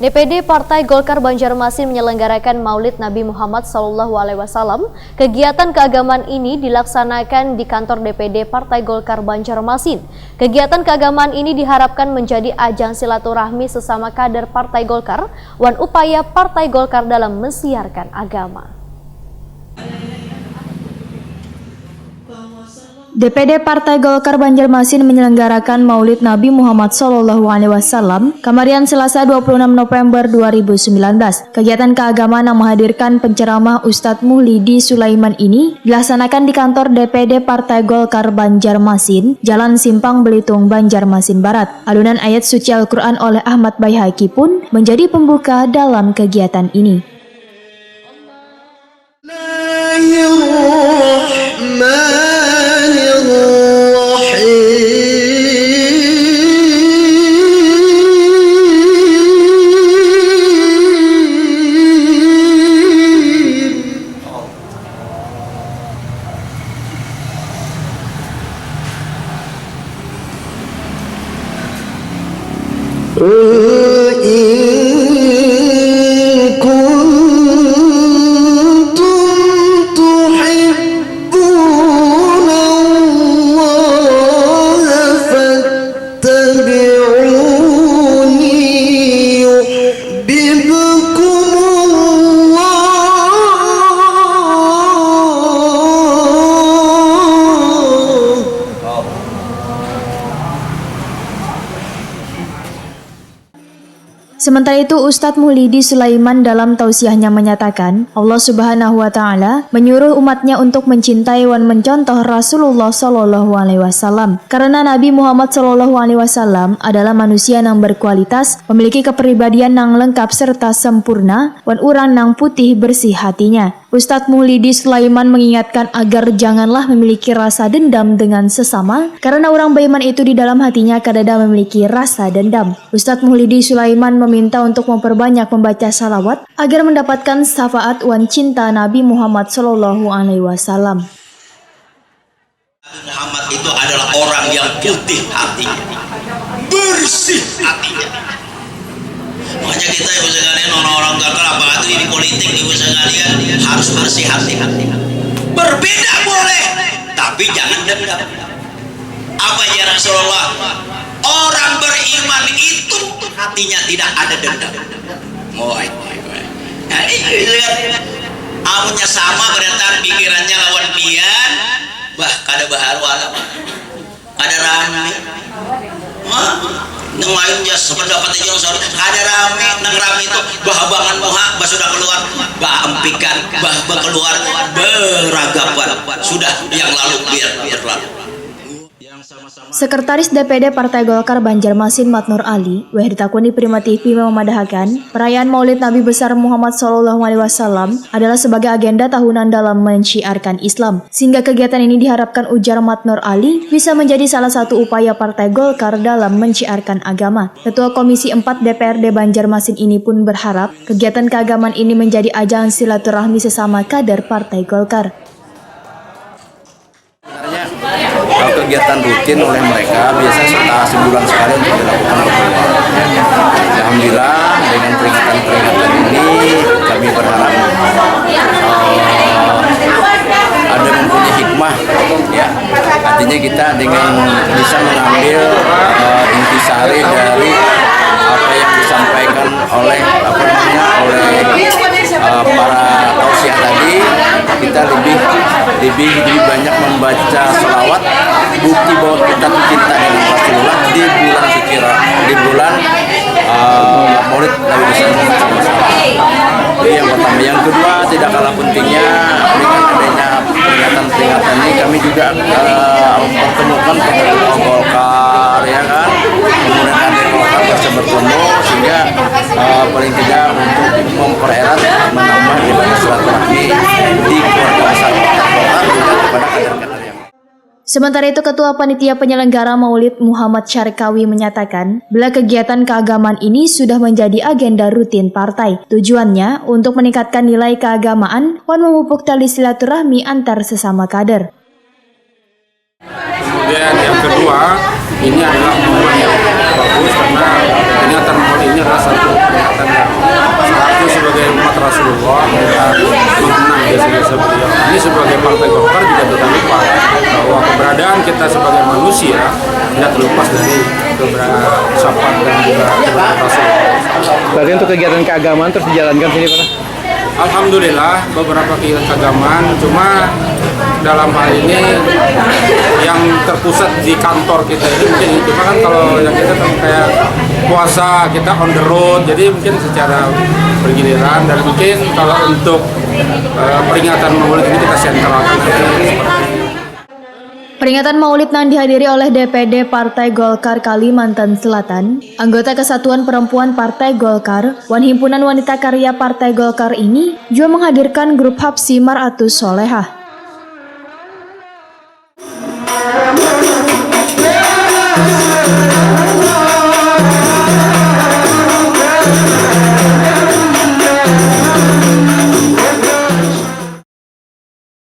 DPD Partai Golkar Banjarmasin menyelenggarakan Maulid Nabi Muhammad SAW. Kegiatan keagamaan ini dilaksanakan di kantor DPD Partai Golkar Banjarmasin. Kegiatan keagamaan ini diharapkan menjadi ajang silaturahmi sesama kader Partai Golkar, wan upaya Partai Golkar dalam mensiarkan agama. DPD Partai Golkar Banjarmasin menyelenggarakan Maulid Nabi Muhammad SAW Kamarian Selasa 26 November 2019. Kegiatan keagamaan yang menghadirkan penceramah Ustadz Muhlidi Sulaiman ini dilaksanakan di kantor DPD Partai Golkar Banjarmasin, Jalan Simpang Belitung, Banjarmasin Barat. Alunan ayat suci Al-Quran oleh Ahmad Baihaqi pun menjadi pembuka dalam kegiatan ini. Sementara itu, Ustadz Muhlidi Sulaiman dalam tausiahnya menyatakan, Allah Subhanahu wa Ta'ala menyuruh umatnya untuk mencintai dan mencontoh Rasulullah SAW. Karena Nabi Muhammad SAW adalah manusia yang berkualitas, memiliki kepribadian yang lengkap serta sempurna, dan orang yang putih bersih hatinya. Ustadz Muhlidi Sulaiman mengingatkan agar janganlah memiliki rasa dendam dengan sesama, karena orang beriman itu di dalam hatinya kadada memiliki rasa dendam. Ustadz Muhlidi Sulaiman meminta untuk memperbanyak membaca salawat agar mendapatkan syafaat wan cinta Nabi Muhammad SAW. Muhammad itu adalah orang yang putih hatinya, bersih hatinya. Makanya kita ibu sekalian, orang-orang gagal apalagi ini politik ibu sekalian harus bersih hati. Berbeda boleh, tapi jangan dendam. Apa ya Rasulullah? Orang beriman itu hatinya tidak ada dendam. Nah, ini lihat, amunnya sama berarti pikirannya lawan pian, bah kada baharu alam, kada rame. Nang lain ya sependapat aja yang ada rame, nang rame itu bahabangan muha, bah sudah keluar, bah empikan, bah keluar beragapan, sudah yang lalu biar lalu. Sekretaris DPD Partai Golkar Banjarmasin Matnur Ali, ditakuni Prima TV memadahkan perayaan Maulid Nabi besar Muhammad SAW adalah sebagai agenda tahunan dalam menciarkan Islam, sehingga kegiatan ini diharapkan, ujar Matnur Ali, bisa menjadi salah satu upaya Partai Golkar dalam menciarkan agama. Ketua Komisi 4 DPRD Banjarmasin ini pun berharap kegiatan keagamaan ini menjadi ajang silaturahmi sesama kader Partai Golkar. Kegiatan rutin oleh mereka biasanya sebulan sekali untuk dilakukan pertemuan. Alhamdulillah dengan peringatan ini kami berharap ada mempunyai hikmah, ya. Artinya kita dengan bisa mengambil intisari dari apa yang disampaikan oleh para tausiah tadi, kita lebih banyak membaca selawat, bukti bahwa kita cinta dengan Rasulullah di bulan Maulid Nabi besar Muhammad SAW. Itu yang pertama. Yang kedua, tidak kalah pentingnya dengan adanya peringatan ini, kami juga mempertemukan pengurus Golkar, ya kan, kemudian kader Golkar bisa bertemu, sehingga paling tidak untuk mempererat, menambah ibadah silaturahmi di keluarga besar Golkar juga kepada kader-kader yang. Sementara itu, Ketua Panitia Penyelenggara Maulid Muhammad Syarikawi menyatakan, bila kegiatan keagamaan ini sudah menjadi agenda rutin partai. Tujuannya untuk meningkatkan nilai keagamaan dan memupuk tali silaturahmi antar sesama kader. Kemudian yang kedua, ini adalah momen yang bagus karena peringatan Maulid ini adalah satu peringatan yang seharusnya sebagai umat Rasulullah kita mengenang jasa-jasa beliau. Ini sebagai Partai Golkar juga tidak lupa bahwa keberadaan kita sebagai manusia tidak terlepas dari sapaan dan juga keberadaan Rasulullah. Berarti untuk kegiatan keagamaan terus dijalankan sini Pak? Alhamdulillah beberapa kegiatan keagamaan, cuma dalam hal ini yang terpusat di kantor kita ini mungkin, cuma kan kalau yang kita kan kayak puasa kita on the road, jadi mungkin secara bergiliran, dan mungkin kalau untuk peringatan Maulid ini kita sentralkan seperti ini. Peringatan Maulid yang dihadiri oleh DPD Partai Golkar Kalimantan Selatan, anggota Kesatuan Perempuan Partai Golkar, Wan Himpunan Wanita Karya Partai Golkar ini juga menghadirkan grup Hapsi Mar'atus Solehah.